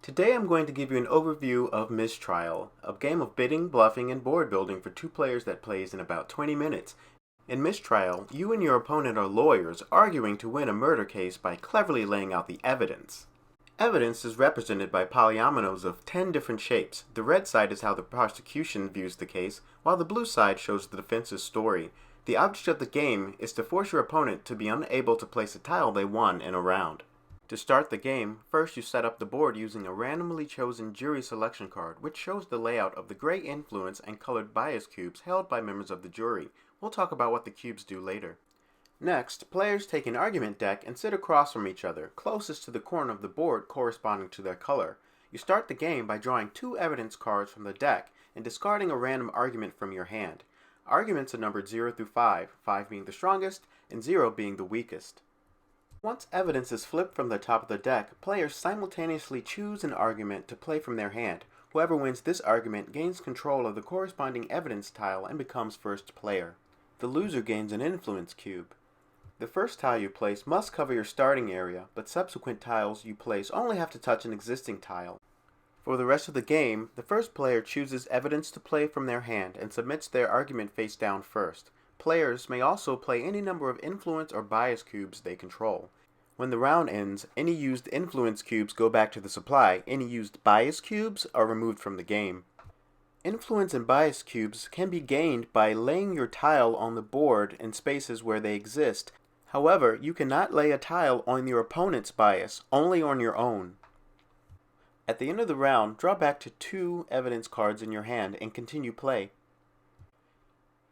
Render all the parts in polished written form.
Today I'm going to give you an overview of Mistrial, a game of bidding, bluffing, and board building for two players that plays in about 20 minutes. In Mistrial, you and your opponent are lawyers arguing to win a murder case by cleverly laying out the evidence. Evidence is represented by polyominoes of 10 different shapes. The red side is how the prosecution views the case, while the blue side shows the defense's story. The object of the game is to force your opponent to be unable to place a tile they won in a round. To start the game, first you set up the board using a randomly chosen jury selection card, which shows the layout of the gray influence and colored bias cubes held by members of the jury. We'll talk about what the cubes do later. Next, players take an argument deck and sit across from each other, closest to the corner of the board corresponding to their color. You start the game by drawing two evidence cards from the deck and discarding a random argument from your hand. Arguments are numbered 0 through 5, 5 being the strongest and 0 being the weakest. Once evidence is flipped from the top of the deck, players simultaneously choose an argument to play from their hand. Whoever wins this argument gains control of the corresponding evidence tile and becomes first player. The loser gains an influence cube. The first tile you place must cover your starting area, but subsequent tiles you place only have to touch an existing tile. For the rest of the game, the first player chooses evidence to play from their hand and submits their argument face down first. Players may also play any number of influence or bias cubes they control. When the round ends, any used influence cubes go back to the supply. Any used bias cubes are removed from the game. Influence and bias cubes can be gained by laying your tile on the board in spaces where they exist. However, you cannot lay a tile on your opponent's bias, only on your own. At the end of the round, draw back to two evidence cards in your hand and continue play.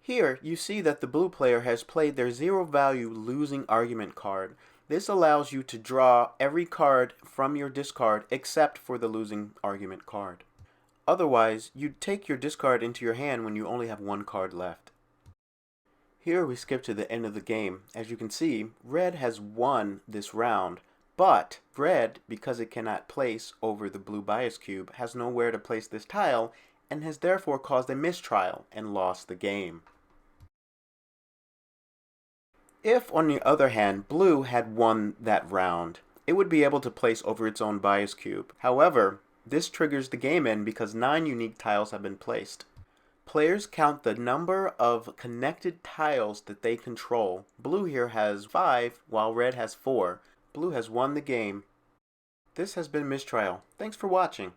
Here, you see that the blue player has played their zero-value losing argument card. This allows you to draw every card from your discard except for the losing argument card. Otherwise, you'd take your discard into your hand when you only have one card left. Here we skip to the end of the game. As you can see, red has won this round, but red, because it cannot place over the blue bias cube, has nowhere to place this tile and has therefore caused a mistrial and lost the game. If, on the other hand, blue had won that round, it would be able to place over its own bias cube. However, this triggers the game end because 9 unique tiles have been placed. Players count the number of connected tiles that they control. Blue here has 5, while red has 4. Blue has won the game. This has been Mistrial. Thanks for watching.